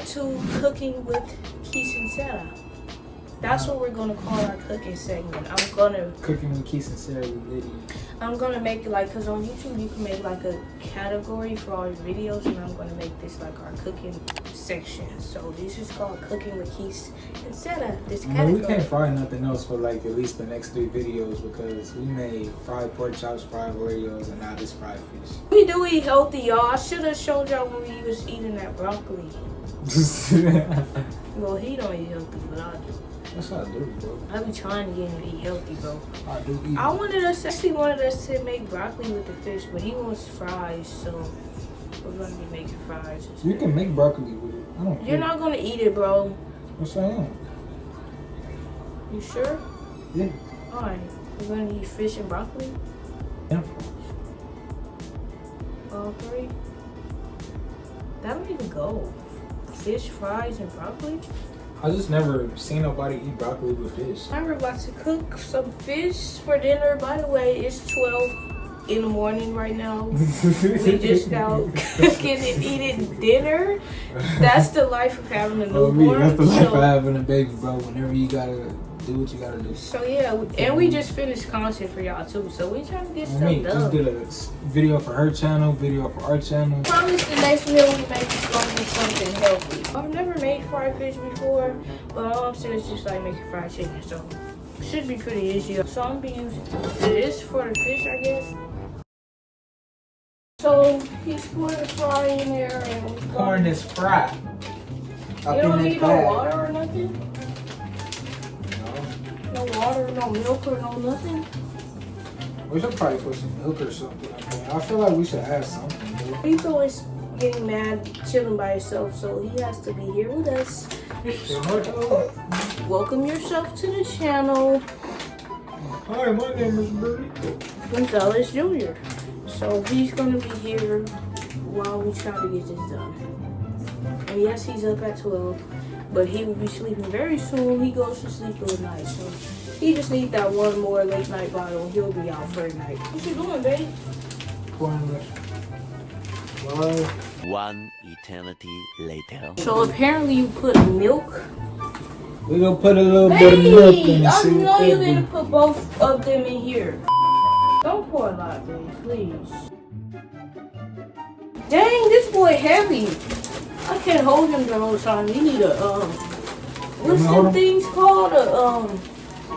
back to cooking with Keith and Sarah. That's what we're gonna call our cooking segment. Cooking with Keith and Sarah with Liddy. I'm gonna make it like, cause on YouTube you can make like a category for all your videos, and I'm gonna make this like our cooking section. So this is called Cooking with Keith and Sarah. This category. We can't fry nothing else for like at least the next 3 videos because we made fried pork chops, fried Oreos, and now this fried fish. We do eat healthy, y'all. I should have showed y'all when we was eating that broccoli. Well, he don't eat healthy, but I do. That's what I do, bro. I be trying to get him to eat healthy, bro. I do eat. I actually wanted us to make broccoli with the fish, but he wants fries, so we're gonna be making fries. You can make broccoli with it. I don't care. You're not gonna eat it, bro. Yes, I am. You sure? Yeah. Alright. We're gonna eat fish and broccoli? Yeah. All 3? That don't even go. Fish, fries, and broccoli? I just never seen nobody eat broccoli with fish. We're about to cook some fish for dinner. By the way, it's 12 in the morning right now. We just now cooking and eating dinner. That's the life of having a newborn. That's the life of having a baby, bro. Whenever you gotta do what you gotta do. So yeah, and we just finished content for y'all too. So we trying to get stuff done. Just did a video for her channel, video for our channel. I promise the next meal we make is gonna be something healthy. I've never made fried fish before, but all I'm saying is just like making fried chicken. So it should be pretty easy. So I'm gonna be using this for the fish, I guess. So he's putting the fry in there and Corn is fried. You don't need no water or nothing? No water, no milk, or no nothing? We should probably put some milk or something up there. I feel like we should add something. Rico is getting mad, chilling by himself, so he has to be here with us. Welcome yourself to the channel. Hi, my name is Birdie. Gonzalez Jr. So he's gonna be here while we try to get this done. And yes, he's up at 12. But he will be sleeping very soon. He goes to sleep at night, so he just needs that one more late night bottle. He'll be out for the night. What you doing, babe? One eternity later. So apparently you put milk. We're gonna put a little bit of milk in I it. know you're gonna put both of them in here. Don't pour a lot, babe, please. Dang, this boy heavy. I can't hold him the whole time. You need a what's them things called? A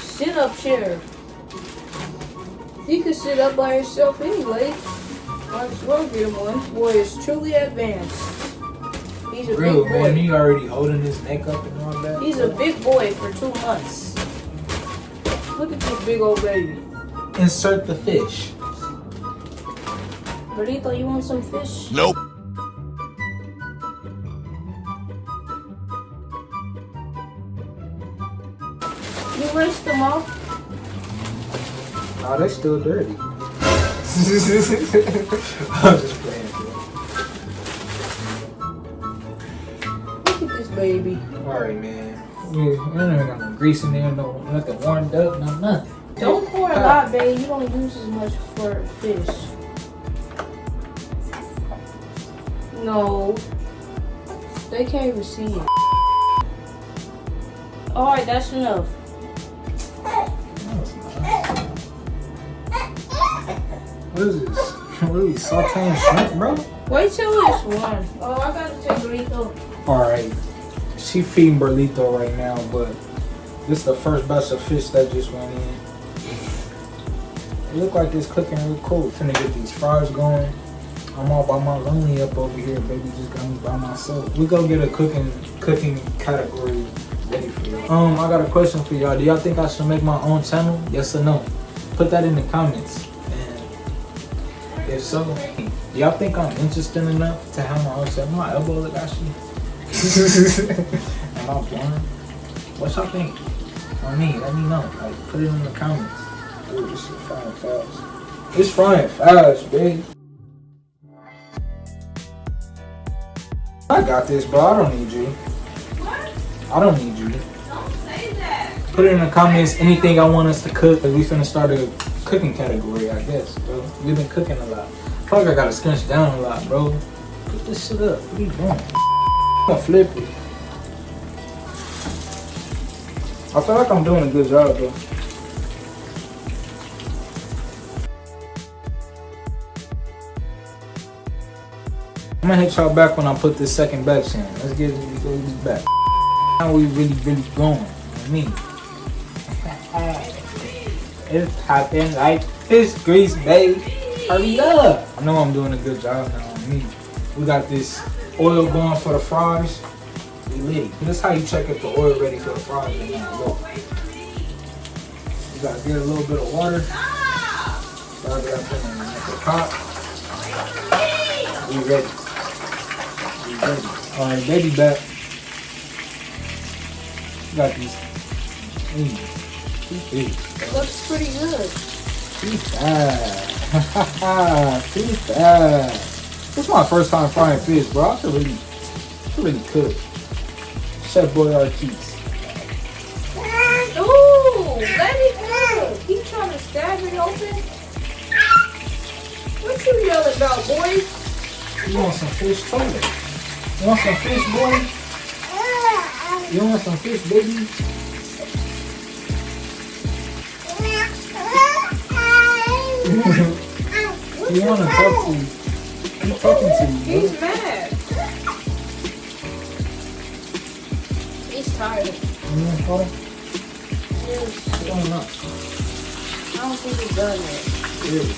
sit-up chair. He could sit up by himself anyway. Might as well get him one. This boy is truly advanced. He's a big boy. Man, he already holding his neck up and all that. He's a big boy for 2 months. Look at this big old baby. Insert the fish. Burrito, you want some fish? Nope. You rinsed them off? Oh, they still dirty. I'm just playing, bro. Look at this baby. Alright, man. We ain't got no grease in there, no nothing warmed up, no nothing. Don't pour a lot, babe. You don't use as much for fish. No. They can't even see it. Alright, that's enough. What is this? What are we sauteing shrimp, bro? Wait till it's warm. Oh, I gotta take burrito. Alright. She feeding Burlito right now, but this is the first batch of fish that just went in. It look like it's cooking real cool. Finna get these fries going. I'm all by my lonely up over here, baby. Just got me by myself. We go get a cooking category ready for y'all. I got a question for y'all. Do y'all think I should make my own channel? Yes or no? Put that in the comments. And if so, do y'all think I'm interested enough to have my own channel? My elbow look actually. Am I blind? What y'all think? I mean, let me know. Like, put it in the comments. Dude, this is frying fast. It's frying fast, babe. I got this, bro. I don't need you. What? I don't need you. Don't say that. Put it in the comments anything I want us to cook. We finna start a cooking category, I guess, bro. We've been cooking a lot. Probably I gotta scrunch down a lot, bro. Put this shit up. What are you doing? gonna flip it. I feel like I'm doing a good job though. I'm gonna hit y'all back when I put this second batch in. Let's get these back. How we really going? You know what I mean? It's popping like fish grease, babe. Hurry up! I know I'm doing a good job now on me. We got this oil going for the fries. We lit. This is how you check if the oil ready for the fries or not. Look. You gotta get a little bit of water. Start it up in the pot. We ready. Alright, baby back. Got these. Looks pretty good. Too fast. Too fast. This is my first time frying fish, bro. I can really cook. Chef Boyardee. Ooh, let it go. He trying to stab it open. What you yelling about, boy? You want some fish, Taylor? You want some fish, boy? You want some fish, baby? You want to talk to you? I'm talking to you, bro. He's mad. He's tired. You want to call him? Yes. Call him up. I don't think he's done yet. Really?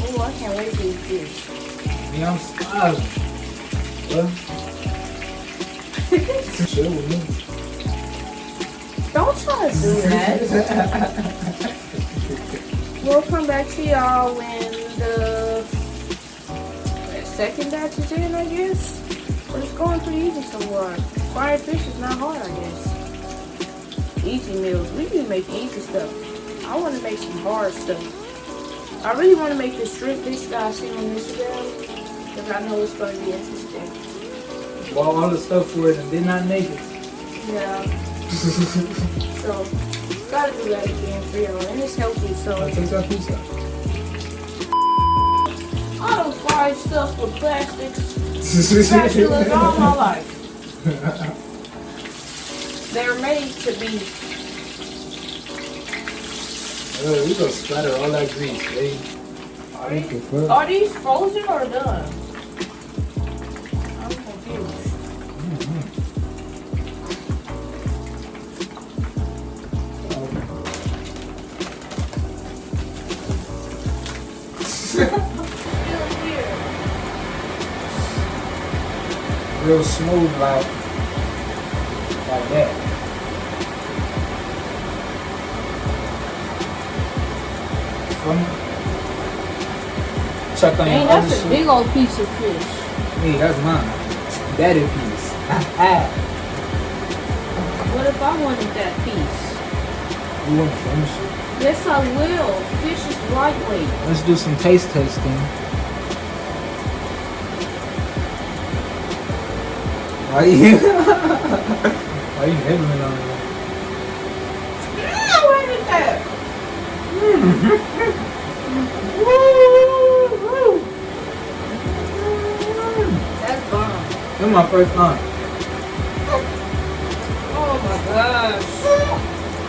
Oh, I can't wait to eat fish. Yeah, I'm starving. What? Chill with me. Don't try to do that. We'll come back to y'all when the second batch is in, I guess. But it's going pretty easy so far. Fried fish is not hard, I guess. Easy meals. We need to make easy stuff. I want to make some hard stuff. I really want to make the shrimp dish that I seen on Instagram because I know it's going to be interesting. Well, all the stuff for it and did not make it. Yeah. So, gotta do that again for y'all. And it's healthy, so. I'll take that piece out. I don't fry stuff with plastics. Spatulas all my life. They're made to be. We gonna splatter all that grease, baby. Are these frozen or done? I'm confused. Real smooth like that. Check on your Dang, other that's a shit. big old piece of fish. Hey, that's mine. Daddy piece. What if I wanted that piece? You want to finish it? Yes, I will. Fish is lightweight. Let's do some taste testing. Why you nibbling on it? What is that? That's bomb. This is my first time. Oh my gosh.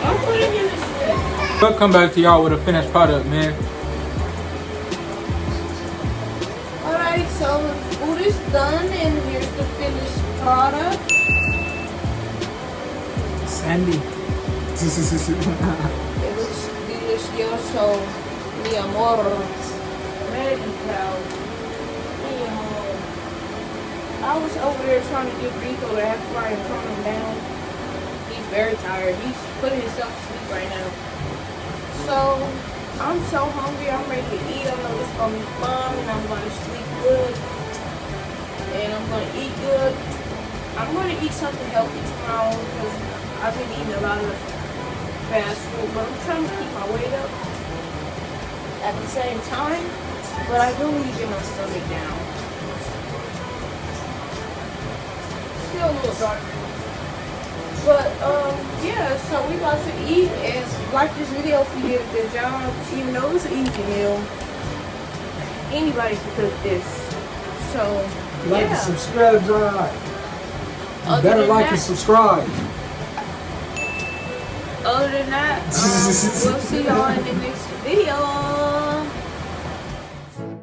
I'm putting in this shit. We'll come back to y'all with a finished product, man. Alright, so food is done and here's the finished product. Sandy. It looks delicioso, mi amor. Medical. Mi amor. I was over there trying to get Rico to have fly and calm him down. He's very tired. He's putting himself to sleep right now. So, I'm so hungry. I'm ready to eat. I know it's going to be fun and I'm going to sleep good. And I'm going to eat good. I'm going to eat something healthy tomorrow because I've been eating a lot of fast food. But I'm trying to keep my weight up at the same time. But I do need to get my stomach down. Still a little dark. But, yeah, so we about to eat and like this video if you did a good job. Even though it's an easy meal. Anybody can cook this. So, Like yeah. and subscribe, John. You Other better than like that- and subscribe. Other than that, we'll see y'all in the next video.